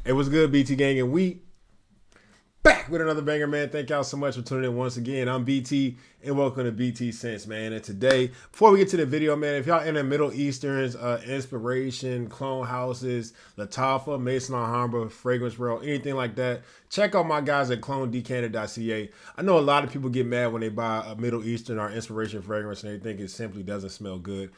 Hey, what's good, BT Gang? And we back with another banger, man. Thank y'all so much for tuning in once again. I'm BT, and welcome to BT Sense, man. And today, before we get to the video, man, if y'all in the Middle Easterns, inspiration, clone houses, Lataffa, Maison Alhambra, fragrance world, anything like that, check out my guys at clonedecanter.ca. I know a lot of people get mad when they buy a Middle Eastern or inspiration fragrance and they think it simply doesn't smell good.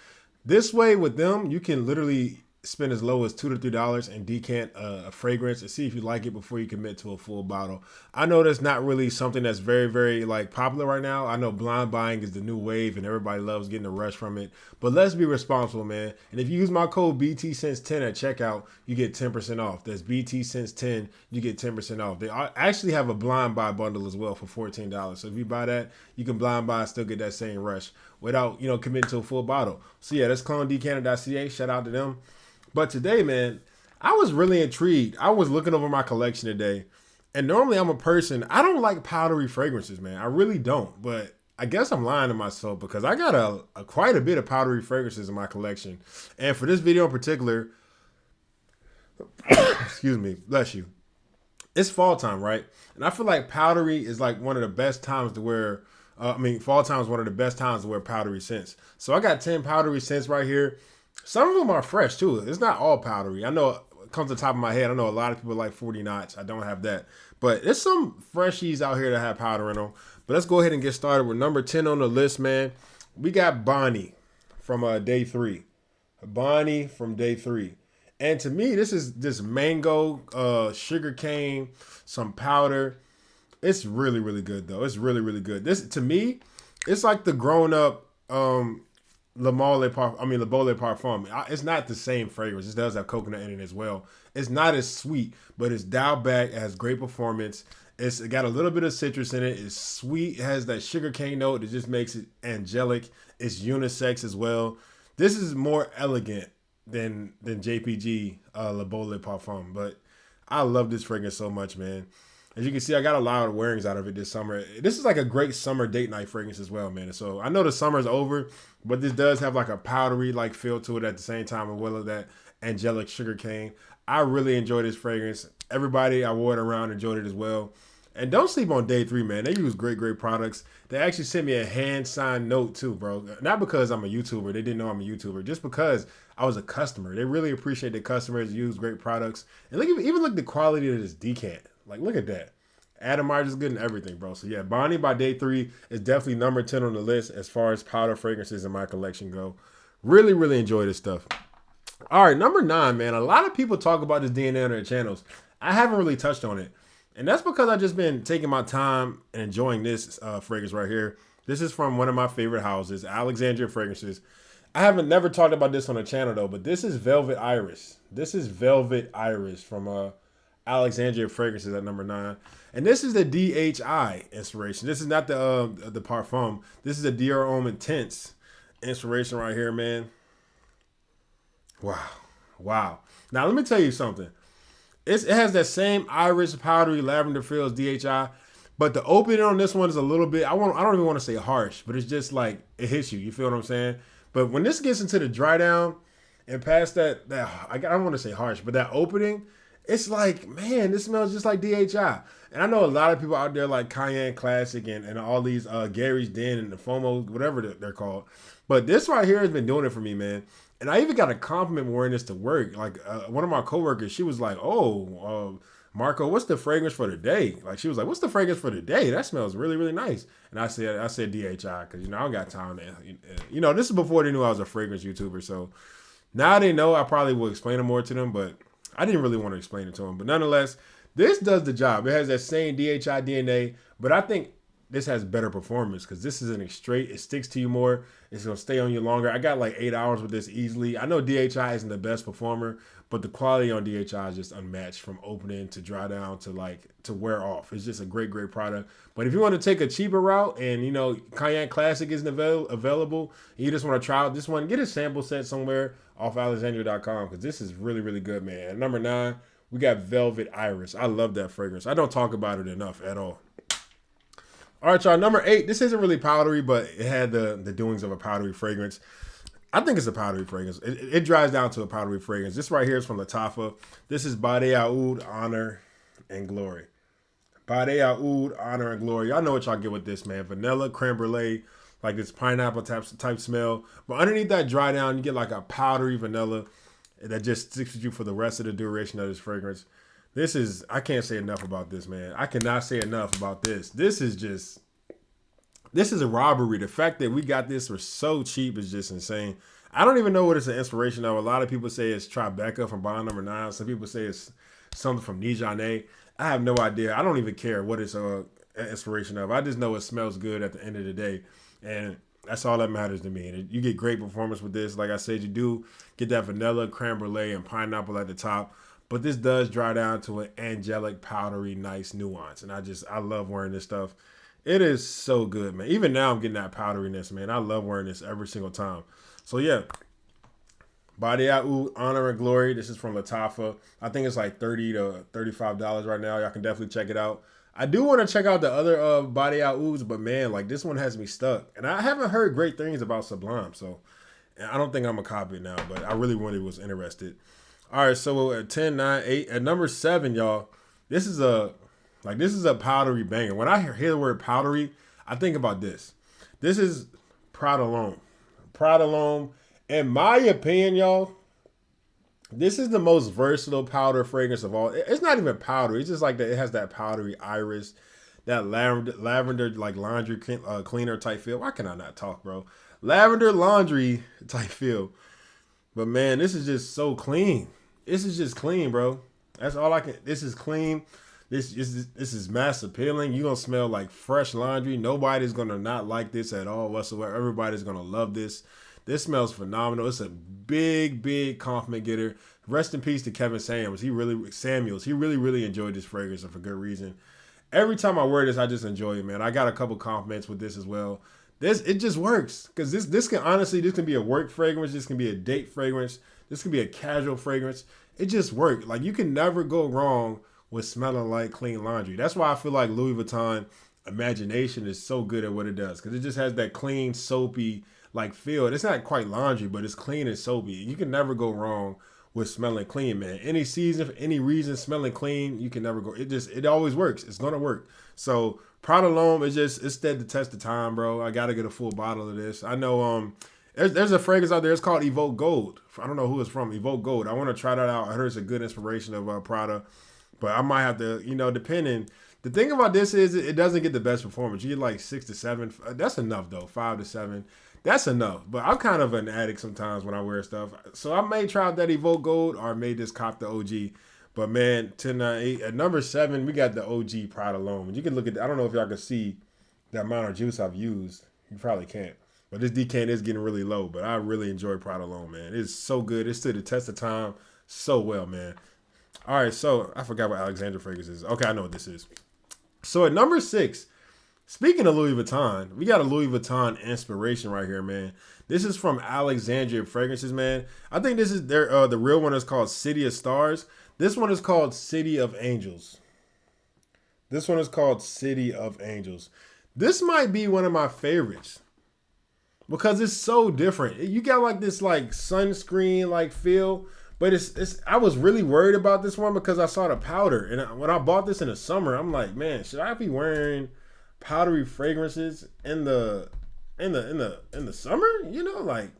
This way with them, you can literally spend as low as $2 to $3 and decant a fragrance and see if you like it before you commit to a full bottle. I know that's not really something that's very like popular right now. I know blind buying is the new wave and everybody loves getting a rush from it, but let's be responsible, man. And if you use my code BTSense10 at checkout, you get 10% off. That's BTSense10, you get 10% off. They actually have a blind buy bundle as well for $14. So if you buy that, you can blind buy and still get that same rush without, committing to a full bottle. So yeah, that's clonedecanter.ca. Shout out to them. But today, man, I was really intrigued. I was looking over my collection today, and normally I'm a person, I don't like powdery fragrances, man. I really don't, but I guess I'm lying to myself because I got quite a bit of powdery fragrances in my collection. And for this video in particular, excuse me, bless you, it's fall time, right? And I feel like powdery is like one of the best times to wear, fall time is one of the best times to wear powdery scents. So I got 10 powdery scents right here. Some of them are fresh too. It's not all powdery. I know it comes to the top of my head. I know a lot of people like 40 knots. I don't have that. But there's some freshies out here that have powder in them. But let's go ahead and get started with number 10 on the list, man. We got Bani from day 3. Bani from day 3. And to me, this is this mango, sugar cane, some powder. It's really, really good though. It's really, really good. This, to me, it's like the grown up Le Bole Parfum. It's not the same fragrance. It does have coconut in it as well. It's not as sweet, but it's dialed back. It has great performance. It got a little bit of citrus in it. It's sweet. It has that sugar cane note that just makes it angelic. It's unisex as well. This is more elegant than JPG Le Bole Parfum, but I love this fragrance so much, man. As you can see, I got a lot of wearings out of it this summer. This is like a great summer date night fragrance as well, man. So I know the summer's over, but this does have like a powdery like feel to it at the same time, as well as that angelic sugar cane. I really enjoy this fragrance. Everybody I wore it around enjoyed it as well. And don't sleep on day 3, man. They use great products. They actually sent me a hand-signed note too, bro. Not because I'm a YouTuber. They didn't know I'm a YouTuber. Just because I was a customer. They really appreciate the customers use great products. And even look at the quality of this decant. Like, look at that. Atomized is good in everything, bro. So, yeah, Bani by Day 3 is definitely number 10 on the list as far as powder fragrances in my collection go. Really enjoy this stuff. All right, number 9, man. A lot of people talk about this DNA on their channels. I haven't really touched on it. And that's because I've just been taking my time and enjoying this fragrance right here. This is from one of my favorite houses, Alexandria Fragrances. I haven't never talked about this on the channel, though, but this is Velvet Iris. This is Velvet Iris from Alexandria Fragrances at number 9. And this is the DHI inspiration. This is not the Parfum. This is a Dior Homme Intense inspiration right here, man. Wow. Now, let me tell you something. It has that same iris, powdery, lavender feel as DHI, but the opening on this one is a little bit, I don't even want to say harsh, but it's just like, it hits you. You feel what I'm saying? But when this gets into the dry down and past that I don't want to say harsh, but that opening, it's like, man, this smells just like DHI. And I know a lot of people out there like Cayenne Classic and all these Gary's Den and the FOMO, whatever they're called. But this right here has been doing it for me, man. And I even got a compliment wearing this to work. Like one of my coworkers, she was like, Marco, what's the fragrance for the day? Like, she was like, what's the fragrance for the day? That smells really nice. And I said DHI because, I don't got time to, this is before they knew I was a fragrance YouTuber. So now they know. I probably will explain it more to them, but I didn't really want to explain it to them. But nonetheless, this does the job. It has that same DHI DNA, but I think this has better performance because this isn't straight. It sticks to you more. It's going to stay on you longer. I got like 8 hours with this easily. I know DHI isn't the best performer, but the quality on DHI is just unmatched from opening to dry down to wear off. It's just a great product. But if you want to take a cheaper route and, Cayenne Classic isn't available, and you just want to try out this one, get a sample set somewhere off alexandria.com because this is really good, man. At number 9, we got Velvet Iris. I love that fragrance. I don't talk about it enough at all. All right, y'all. Number 8. This isn't really powdery, but it had the doings of a powdery fragrance. I think it's a powdery fragrance. It dries down to a powdery fragrance. This right here is from Lataffa. This is Badae, Honor, and Glory. Badae, Honor, and Glory. Y'all know what y'all get with this, man. Vanilla, creme brulee, like this pineapple type smell. But underneath that dry down, you get like a powdery vanilla that just sticks with you for the rest of the duration of this fragrance. This is, I can't say enough about this, man. I cannot say enough about this. This is a robbery. The fact that we got this for so cheap is just insane. I don't even know what it's an inspiration of. A lot of people say it's Tribeca from Bond Number 9. Some people say it's something from Nijane. I have no idea. I don't even care what it's an inspiration of. I just know it smells good at the end of the day. And that's all that matters to me. And you get great performance with this. Like I said, you do get that vanilla, creme brulee, and pineapple at the top. But this does dry down to an angelic, powdery, nice nuance. And I love wearing this stuff. It is so good, man. Even now I'm getting that powderiness, man. I love wearing this every single time. So yeah, Badae, Honor, and Glory. This is from Lataffa. I think it's like $30 to $35 right now. Y'all can definitely check it out. I do want to check out the other Badae, but man, like this one has me stuck. And I haven't heard great things about Sublime, so I don't think I'm going to copy it now, but I really was interested. All right, so at 10, 9, 8, at number 7, y'all, this is a powdery banger. When I hear the word powdery, I think about this. This is Prada L'homme. Prada L'homme, in my opinion, y'all, this is the most versatile powder fragrance of all. It's not even powder. It's just like that. It has that powdery iris, that lavender like laundry cleaner type feel. Why can I not talk, bro? Lavender laundry type feel. But man, this is just so clean. This is just clean, bro. That's all I can. This is clean. This is mass appealing. You're going to smell like fresh laundry. Nobody's going to not like this at all whatsoever. Everybody's going to love this. This smells phenomenal. It's a big, big compliment getter. Rest in peace to Kevin Samuels. He really enjoyed this fragrance, and for good reason. Every time I wear this, I just enjoy it, man. I got a couple compliments with this as well. It just works. Because this can be a work fragrance. This can be a date fragrance. This can be a casual fragrance. It just works. Like, you can never go wrong with smelling like clean laundry. That's why I feel like Louis Vuitton Imagination is so good at what it does, because it just has that clean, soapy like feel. It's not quite laundry, but it's clean and soapy. You can never go wrong with smelling clean, man. Any season, for any reason, smelling clean, you can never go. It always works. It's gonna work. So Prada L'homme it stood the test of time, bro. I gotta get a full bottle of this. I know there's a fragrance out there. It's called Evoke Gold. I don't know who it's from. Evoke Gold. I want to try that out. I heard it's a good inspiration of Prada. But I might have to, depending. The thing about this is it doesn't get the best performance. You get like 6 to 7. That's enough, though. 5 to 7. That's enough. But I'm kind of an addict sometimes when I wear stuff. So I may try out that Evoke Gold, or I may just cop the OG. But man, 10, 9, 8. At number 7, we got the OG Prada L'homme. You can look at, I don't know if y'all can see the amount of juice I've used. You probably can't. But this decant is getting really low. But I really enjoy Prada L'homme, man. It's so good. It stood the test of time so well, man. All right, so I forgot what Alexandra fragrance is. Okay, I know what this is. So at number 6, speaking of Louis Vuitton, we got a Louis Vuitton inspiration right here, man. This is from Alexandria Fragrances, man. I think this is the real one is called City of Stars. This one is called City of Angels. This one is called City of Angels. This might be one of my favorites because it's so different. You got like this like sunscreen like feel. But I was really worried about this one because I saw the powder, and when I bought this in the summer, I'm like, man, should I be wearing powdery fragrances in the summer? Like,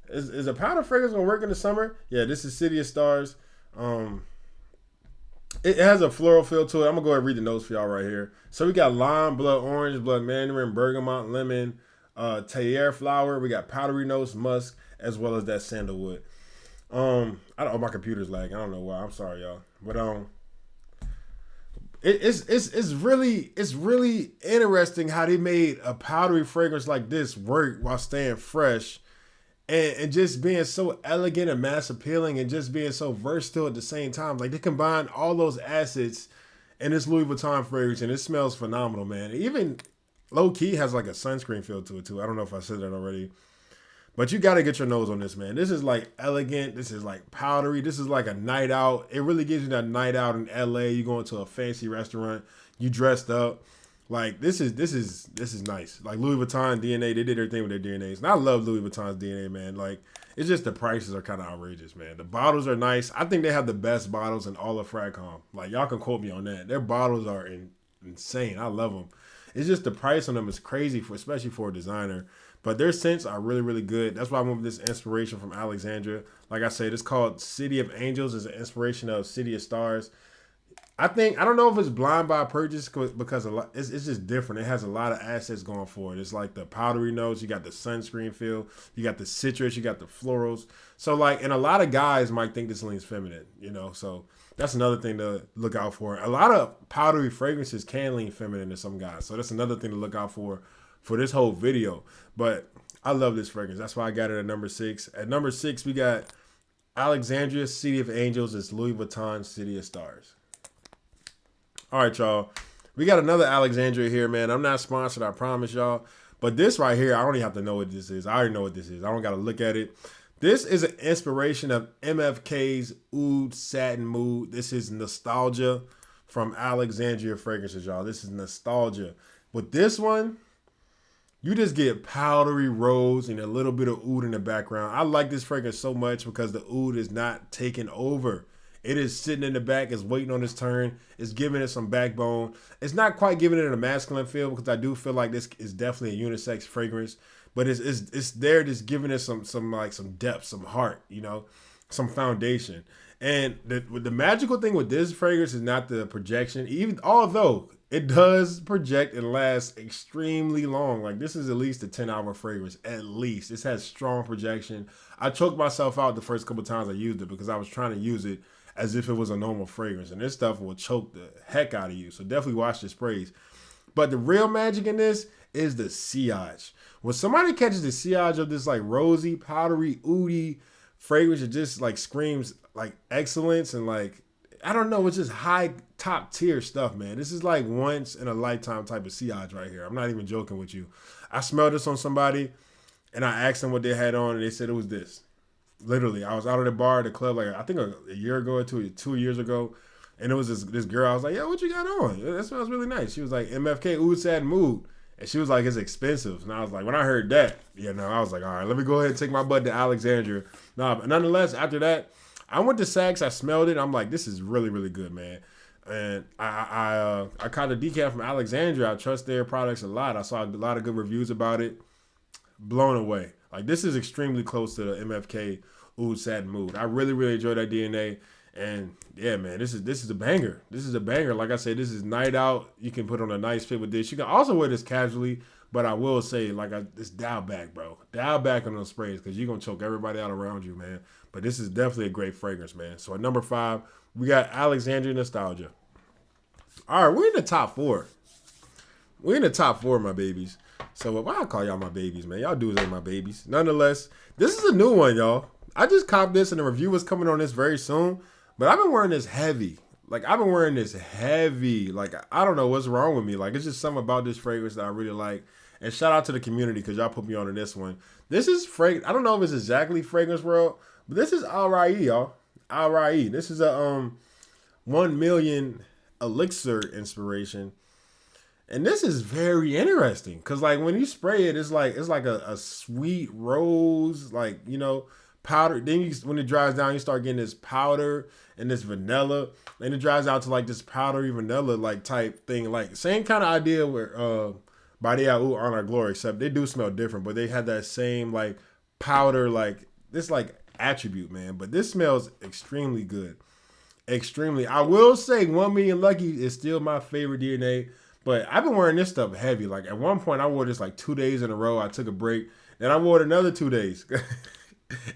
is a powder fragrance gonna work in the summer? Yeah, this is City of Stars. It has a floral feel to it. I'm gonna go ahead and read the notes for y'all right here. So we got lime, blood orange, blood mandarin, bergamot, lemon, Tayar flower. We got powdery notes, musk, as well as that sandalwood. I don't know, my computer's lagging. I don't know why. I'm sorry, y'all. But it's really interesting how they made a powdery fragrance like this work while staying fresh and just being so elegant and mass appealing and just being so versatile at the same time. Like, they combine all those assets in this Louis Vuitton fragrance, and it smells phenomenal, man. It even low key has like a sunscreen feel to it too. I don't know if I said that already. But you got to get your nose on this, man. This is like elegant. This is like powdery. This is like a night out. It really gives you that night out in LA. You go into a fancy restaurant. You dressed up. Like this is nice. Like Louis Vuitton DNA, they did everything with their DNAs, and I love Louis Vuitton's DNA, man. Like it's just the prices are kind of outrageous, man. The bottles are nice. I think they have the best bottles in all of Fragcom. Like y'all can quote me on that. Their bottles are insane. I love them. It's just the price on them is crazy for, especially for a designer. But their scents are really, really good. That's why I went with this inspiration from Alexandria. Like I said, it's called City of Angels. It's an inspiration of City of Stars. I don't know if it's blind by purchase because it's just different. It has a lot of assets going for it. It's like the powdery notes. You got the sunscreen feel. You got the citrus. You got the florals. So like, and a lot of guys might think this leans feminine, you know. So that's another thing to look out for. A lot of powdery fragrances can lean feminine to some guys. So that's another thing to look out for this whole video. But I love this fragrance. That's why I got it at number 6. At number 6, we got Alexandria City of Angels. It's Louis Vuitton City of Stars. All right, y'all. We got another Alexandria here, man. I'm not sponsored, I promise y'all. But this right here, I don't even have to know what this is. I already know what this is. I don't got to look at it. This is an inspiration of MFK's Oud Satin Mood. This is Nostalgia from Alexandria Fragrances, y'all. This is Nostalgia. With this one, you just get powdery rose and a little bit of oud in the background. I like this fragrance so much because the oud is not taking over. It is sitting in the back. It's waiting on its turn. It's giving it some backbone. It's not quite giving it a masculine feel because I do feel like this is definitely a unisex fragrance. But it's there just giving it some depth, some heart, you know, some foundation. And the magical thing with this fragrance is not the projection, even although it does project and last extremely long. Like this is at least a 10-hour fragrance, at least. This has strong projection. I choked myself out the first couple times I used it because I was trying to use it as if it was a normal fragrance. And this stuff will choke the heck out of you. So definitely watch the sprays. But the real magic in this is the sillage. When somebody catches the sillage of this like rosy, powdery, oudy fragrance, it just like screams like excellence and like, I don't know, it's just high top tier stuff, man. This is like once in a lifetime type of sillage right here. I'm not even joking with you. I smelled this on somebody and I asked them what they had on and they said it was this. Literally, I was out at the bar at the club like I think a year ago or 2 years ago, and it was this girl. I was like, "Yo, what you got on? That smells really nice." She was like, "MFK Oud Satin Mood," and she was like, "It's expensive." And I was like, when I heard that, you know, I was like, "All right, let me go ahead and take my butt to Alexandria." Nah, but nonetheless, after that, I went to Saks. I smelled it. I'm like, "This is really, really good, man." And I caught a decaf from Alexandria. I trust their products a lot. I saw a lot of good reviews about it. Blown away. Like this is extremely close to the MFK Oud Satin Mood. I really, really enjoyed that DNA. And yeah, man, this is a banger. This is a banger. Like I said, this is night out. You can put on a nice fit with this. You can also wear this casually, but I will say, like, this dial back, bro. Dial back on those sprays because you're going to choke everybody out around you, man. But this is definitely a great fragrance, man. So at number 5, we got Alexandria Nostalgia. All right, we're in the top 4. We're in the top 4, my babies. So why I call y'all my babies, man? Y'all dudes ain't my babies. Nonetheless, this is a new one, y'all. I just copped this and the review is coming on this very soon. But I've been wearing this heavy. Like, I've been wearing this heavy. Like, I don't know what's wrong with me. Like, it's just something about this fragrance that I really like. And shout out to the community because y'all put me on to this one. This is fragrance. I don't know if it's exactly Fragrance World, but this is Raiee, y'all. Raiee. This is a 1 million elixir inspiration. And this is very interesting because, like, when you spray it, it's like a sweet rose, like, you know, powder. Then when it dries down, you start getting this powder and this vanilla, and it dries out to like this powdery vanilla like type thing. Like same kind of idea where Badae On Our Glory, except they do smell different, but they had that same like powder, like this like attribute, man. But this smells extremely good. Extremely. I will say 1 Million Lucky is still my favorite DNA, but I've been wearing this stuff heavy. Like at one point I wore this like 2 days in a row. I took a break, then I wore it another 2 days.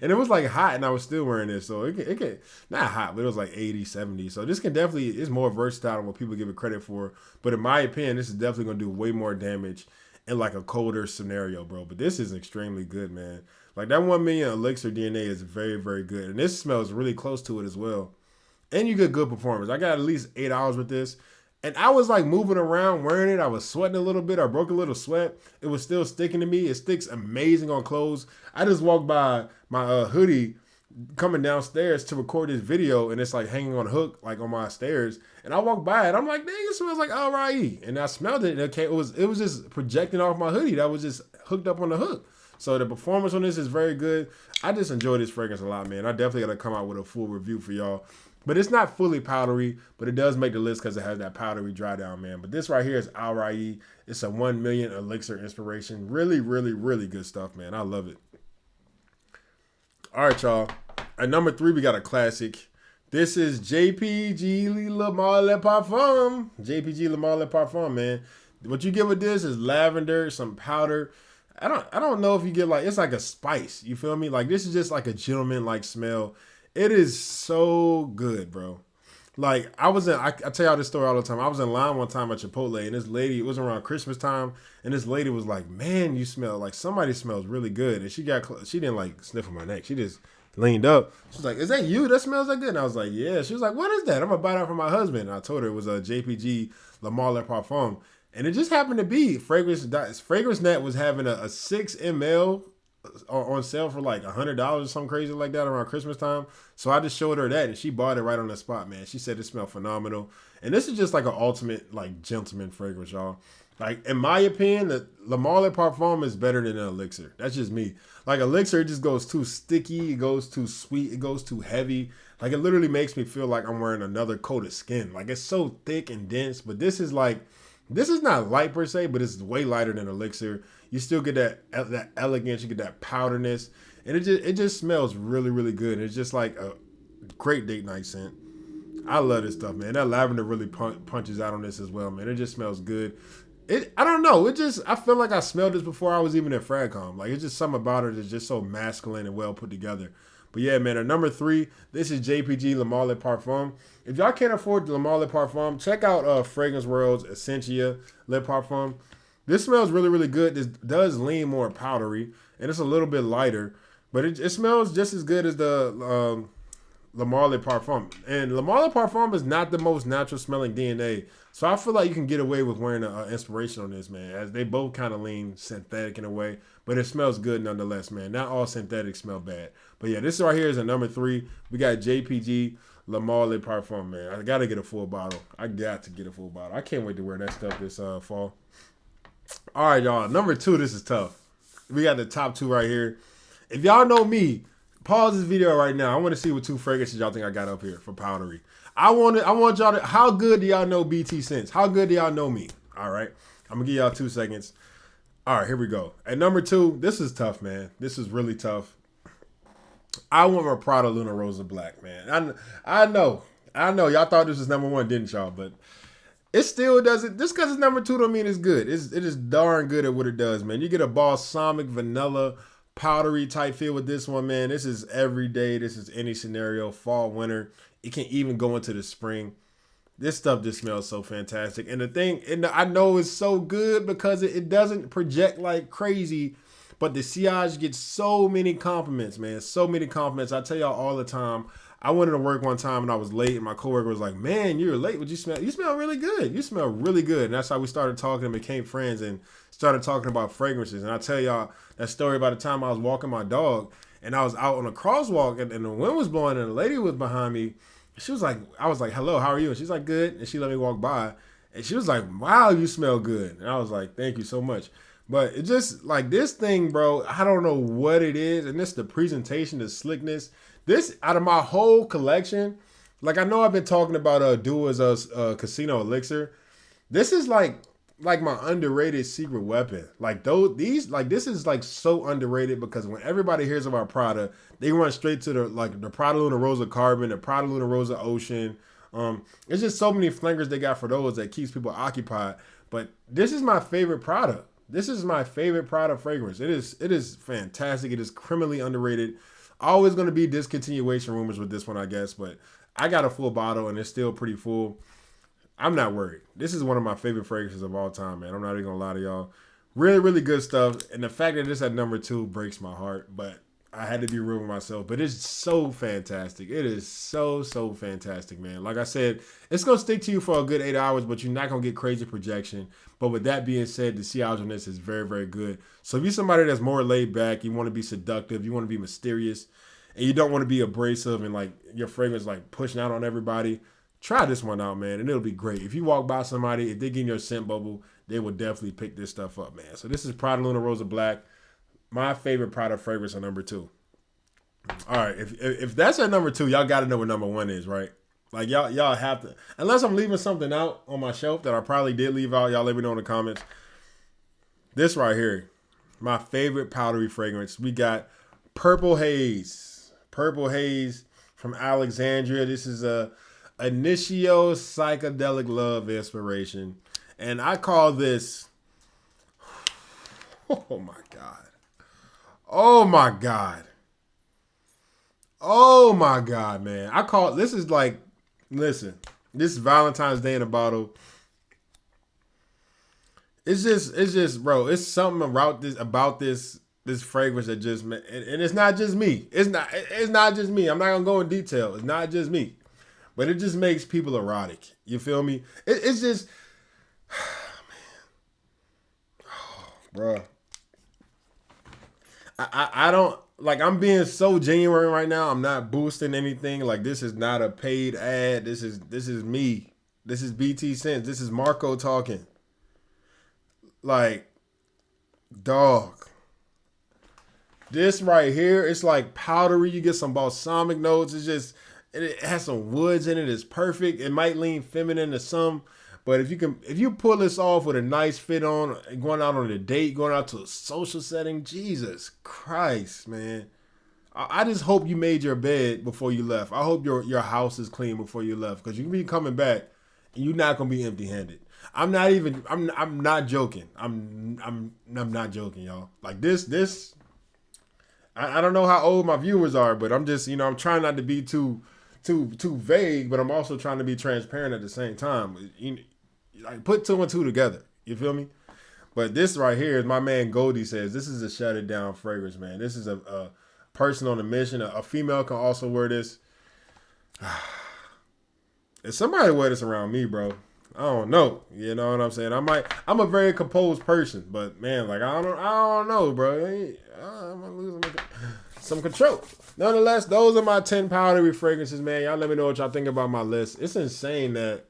And it was like hot and I was still wearing this. So it can not hot, but it was like 80, 70. So this can definitely, it's more versatile than what people give it credit for. But in my opinion, this is definitely going to do way more damage in like a colder scenario, bro. But this is extremely good, man. Like that 1 million elixir DNA is very, very good. And this smells really close to it as well. And you get good performance. I got at least 8 hours with this. And I was like moving around wearing it. I was sweating a little bit. I broke a little sweat. It was still sticking to me. It sticks amazing on clothes. I just walked by my hoodie coming downstairs to record this video, and it's like hanging on a hook, like on my stairs. And I walk by it, I'm like, dang, it smells like Raiee. And I smelled it, and it was just projecting off my hoodie that was just hooked up on the hook. So the performance on this is very good. I just enjoy this fragrance a lot, man. I definitely got to come out with a full review for y'all. But it's not fully powdery, but it does make the list because it has that powdery dry down, man. But this right here is Raiee. It's a 1 million elixir inspiration. Really, really, really good stuff, man. I love it. All right, y'all. At number 3, we got a classic. This is JPG Le Male Parfum. JPG Le Male Parfum, man. What you get with this is lavender, some powder. I don't know if you get like, it's like a spice. You feel me? Like this is just like a gentleman-like smell. It is so good, bro. Like I tell y'all this story all the time. I was in line one time at Chipotle, and this lady, it was around Christmas time, and this lady was like, man, you smell like somebody smells really good. And she didn't like sniff on my neck. She just leaned up. She was like, is that you? That smells like good. And I was like, yeah. She was like, what is that? I'm gonna buy that for my husband. And I told her it was a JPG Le Male Parfum. And it just happened to be Fragrance Net was having a 6 ml on sale for like $100 or something crazy like that around Christmas time. So I just showed her that, and she bought it right on the spot, man. She said it smelled phenomenal. And this is just like an ultimate like gentleman fragrance, y'all. Like in my opinion, the Le Male Parfum is better than an elixir. That's just me. Like elixir, it just goes too sticky, it goes too sweet, it goes too heavy. Like it literally makes me feel like I'm wearing another coat of skin. Like it's so thick and dense, but this is not light per se, but it's way lighter than elixir. You still get that elegance, you get that powderness, and it just smells really, really good. It's just like a great date night scent. I love this stuff, man. That lavender really punches out on this as well, man. It just smells good. I don't know. I feel like I smelled this before I was even at Fragcom. Like it's just something about it that's just so masculine and well put together. But yeah, man, at number 3, this is JPG Le Male Parfum. If y'all can't afford Le Male Parfum, check out Fragrance World's Essentia Le Parfum. This smells really, really good. This does lean more powdery, and it's a little bit lighter, but it smells just as good as the Le Male Parfum. And Le Male Parfum is not the most natural smelling DNA, so I feel like you can get away with wearing an inspiration on this, man, as they both kind of lean synthetic in a way, but it smells good nonetheless, man. Not all synthetics smell bad. But yeah, this right here is a number 3. We got JPG Le Male Parfum, man. I got to get a full bottle. I can't wait to wear that stuff this fall. All right, y'all. Number 2, this is tough. We got the top 2 right here. If y'all know me, pause this video right now. I want to see what 2 fragrances y'all think I got up here for powdery. I want y'all to, how good do y'all know BT Scents? How good do y'all know me? All right. I'm going to give y'all 2 seconds. All right, here we go. At number 2, this is tough, man. This is really tough. I want my Prada Luna Rosa Black, man. I know. Y'all thought this was number 1, didn't y'all? But it still doesn't. Just because it's number 2 don't mean it's good. It is darn good at what it does, man. You get a balsamic, vanilla, powdery type feel with this one, man. This is every day. This is any scenario, fall, winter. It can even go into the spring. This stuff just smells so fantastic. And the thing, and I know it's so good because it doesn't project like crazy, but the sillage gets so many compliments, man. So many compliments. I tell y'all all the time. I went into work one time and I was late, and my coworker was like, man, you're late. What you smell? You smell really good. You smell really good. And that's how we started talking and became friends and started talking about fragrances. And I tell y'all that story about the time I was walking my dog and I was out on a crosswalk and the wind was blowing and a lady was behind me. She was like, I was like, hello, how are you? And she's like, good. And she let me walk by. And she was like, wow, you smell good. And I was like, thank you so much. But it just like this thing, bro, I don't know what it is. And this, the presentation, the slickness. This, out of my whole collection, like I know I've been talking about Dua's Casino Elixir. This is like my underrated secret weapon. Like this is like so underrated because when everybody hears about Prada, they run straight to the Prada Luna Rosa Carbon, the Prada Luna Rosa Ocean. It's just so many flankers they got for those that keeps people occupied. But this is my favorite Prada. This is my favorite Prada fragrance. It is fantastic. It is criminally underrated. Always going to be discontinuation rumors with this one, I guess, but I got a full bottle and it's still pretty full. I'm not worried. This is one of my favorite fragrances of all time, man. I'm not even going to lie to y'all. Really, really good stuff. And the fact that this at number 2 breaks my heart, but I had to be real with myself. But it's so fantastic. It is so, so fantastic, man. Like I said, it's going to stick to you for a good 8 hours, but you're not going to get crazy projection. But with that being said, the sillage on this is very, very good. So if you're somebody that's more laid back, you want to be seductive, you want to be mysterious, and you don't want to be abrasive and like your fragrance like pushing out on everybody, try this one out, man, and it'll be great. If you walk by somebody, if they get in your scent bubble, they will definitely pick this stuff up, man. So this is Prada L'homme Rosa Black, my favorite Prada fragrance at number 2. All right, if that's at number 2, y'all got to know what number 1 is, right? Like y'all have to, unless I'm leaving something out on my shelf that I probably did leave out. Y'all let me know in the comments. This right here, my favorite powdery fragrance. We got Purple Haze. Purple Haze from Alexandria. This is a Initio Psychedelic Love Inspiration. And I call this, oh my God. Oh my God. Oh my God, man. I call, this is like, listen, this is Valentine's Day in a bottle. It's just, bro, it's something about this fragrance that just, and it's not just me. It's not just me. I'm not gonna go in detail. It's not just me, but it just makes people erotic. You feel me? It's just, man, oh, bro. I don't, like, I'm being so genuine right now. I'm not boosting anything. Like, this is not a paid ad. This is me. This is BT Sense. This is Marco talking. Like, dog. This right here, it's like powdery. You get some balsamic notes. It's just, it has some woods in it. It's perfect. It might lean feminine to some, but if you pull this off with a nice fit on, going out on a date, going out to a social setting, Jesus Christ, man. I just hope you made your bed before you left. I hope your house is clean before you left, because you can be coming back and you're not gonna be empty-handed. I'm not joking. I'm not joking, y'all. Like this. I don't know how old my viewers are, but I'm just, I'm trying not to be too vague, but I'm also trying to be transparent at the same time. Like, put 2 and 2 together. You feel me? But this right here, as my man Goldie says, this is a shut it down fragrance, man. This is a person on a mission. A female can also wear this. If somebody wear this around me, bro, I don't know. You know what I'm saying? I'm a very composed person, but man, like, I don't know, bro. I'm losing some control. Nonetheless, those are my 10 powdery fragrances, man. Y'all let me know what y'all think about my list. It's insane that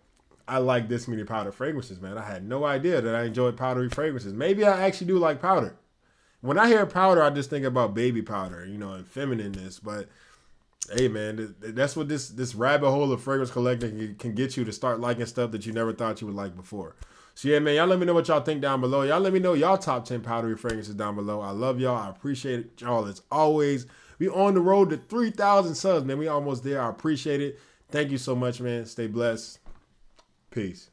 I like this many powder fragrances, man. I had no idea that I enjoyed powdery fragrances. Maybe I actually do like powder. When I hear powder, I just think about baby powder, and feminineness. But hey, man, that's what this rabbit hole of fragrance collecting can get you to start liking stuff that you never thought you would like before. So yeah, man, y'all let me know what y'all think down below. Y'all let me know y'all top 10 powdery fragrances down below. I love y'all. I appreciate it, y'all, as always. We on the road to 3,000 subs, man. We almost there. I appreciate it. Thank you so much, man. Stay blessed. Peace.